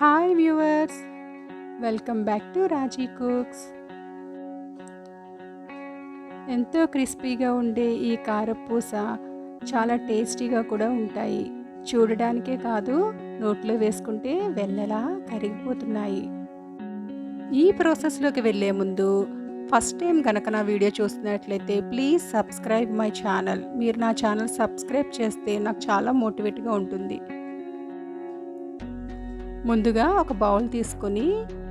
Hi viewers, welcome back to Raji cooks. ఎంతో క్రిస్పీగా ఉండే ఈ కారపూస చాలా టేస్టీగా కూడా ఉంటాయి. చూడడానికే కాదు, నోట్లో వేసుకుంటే వెన్నెలా కరిగిపోతున్నాయి. ఈ ప్రాసెస్లోకి వెళ్ళే ముందు ఫస్ట్ టైం కనుక నా వీడియో చూస్తున్నట్లయితే ప్లీజ్ సబ్స్క్రైబ్ మై ఛానల్. మీరు నా ఛానల్ సబ్స్క్రైబ్ చేస్తే నాకు చాలా మోటివేట్గా ఉంటుంది. ముందుగా ఒక బౌల్ తీసుకొని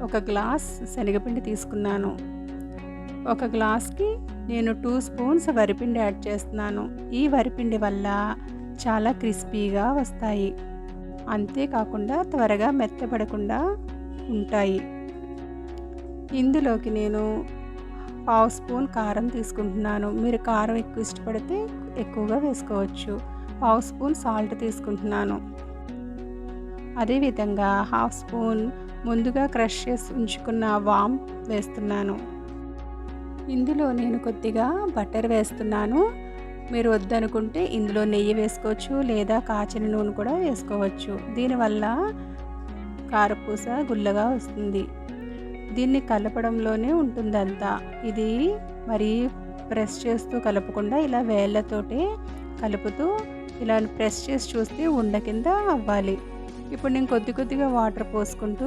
ఒక గ్లాస్ శనగపిండి తీసుకున్నాను. ఒక గ్లాస్కి నేను 2 స్పూన్స్ వరిపిండి యాడ్ చేస్తున్నాను. ఈ వరిపిండి వల్ల చాలా క్రిస్పీగా వస్తాయి, అంతేకాకుండా త్వరగా మెత్తపడకుండా ఉంటాయి. ఇందులోకి నేను 1/2 స్పూన్ కారం తీసుకుంటున్నాను. మీరు కారం ఎక్కువ ఇష్టపడితే ఎక్కువగా వేసుకోవచ్చు. 1/2 స్పూన్ సాల్ట్ తీసుకుంటున్నాను. అదేవిధంగా 1/2 స్పూన్ ముందుగా క్రష్ చేసి ఉంచుకున్న వామ్ వేస్తున్నాను. ఇందులో నేను కొద్దిగా బటర్ వేస్తున్నాను. మీరు వద్దనుకుంటే ఇందులో నెయ్యి వేసుకోవచ్చు, లేదా కాచిన నూనె కూడా వేసుకోవచ్చు. దీనివల్ల కారపూస గుల్లగా వస్తుంది. దీన్ని కలపడంలోనే ఉంటుందంతా. ఇది మరి ప్రెస్ చేస్తూ కలపకుండా ఇలా వేళ్ళతోటే కలుపుతూ ఇలా ప్రెస్ చేసి చూస్తే ఉండ కింద అవ్వాలి. ఇప్పుడు నేను కొద్దిగా వాటర్ పోసుకుంటూ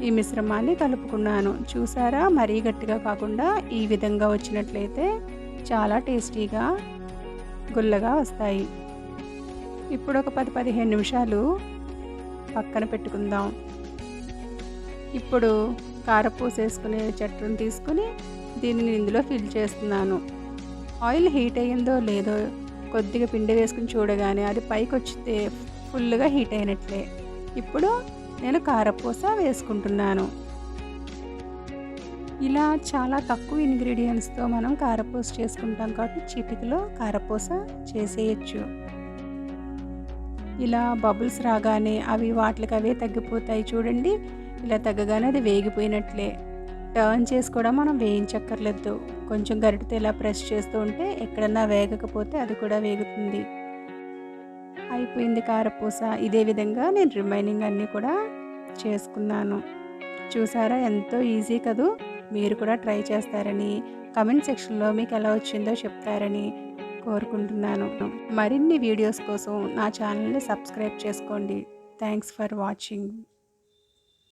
ఈ మిశ్రమాన్ని కలుపుకున్నాను. చూసారా, మరీ గట్టిగా కాకుండా ఈ విధంగా వచ్చినట్లయితే చాలా టేస్టీగా గుల్లగా వస్తాయి. ఇప్పుడు ఒక 10-15 నిమిషాలు పక్కన పెట్టుకుందాం. ఇప్పుడు కారపూస వేసుకునే చట్టును తీసుకుని దీనిని ఇందులో ఫిల్ చేస్తున్నాను. ఆయిల్ హీట్ అయ్యిందో లేదో కొద్దిగా పిండి వేసుకుని చూడగానే అది పైకి వచ్చితే ఫుల్గా హీట్ అయినట్లే. ఇప్పుడు నేను కారపూస వేసుకుంటున్నాను. ఇలా చాలా తక్కువ ఇంగ్రీడియంట్స్తో మనం కారపూస చేసుకుంటాం కాబట్టి చిటికలో కారపూస చేసేయచ్చు. ఇలా బబుల్స్ రాగానే అవి వాటికి అవే తగ్గిపోతాయి చూడండి. ఇలా తగ్గగానే అది వేగిపోయినట్లే. టర్న్ చేసి కూడా మనం వేయించక్కర్లేదు. కొంచెం గరిటెతో ఇలా ప్రెస్ చేస్తూ ఉంటే ఎక్కడన్నా వేగకపోతే అది కూడా వేగుతుంది. అయిపోయింది కారపూస. ఇదే విధంగా నేను రిమైనింగ్ అన్నీ కూడా చేసుకున్నాను. చూసారా, ఎంతో ఈజీ కదూ. మీరు కూడా ట్రై చేస్తారని, కమెంట్ సెక్షన్లో మీకు ఎలా వచ్చిందో చెప్తారని కోరుకుంటున్నాను. మరిన్ని వీడియోస్ కోసం నా ఛానల్ని సబ్స్క్రైబ్ చేసుకోండి. Thanks for watching.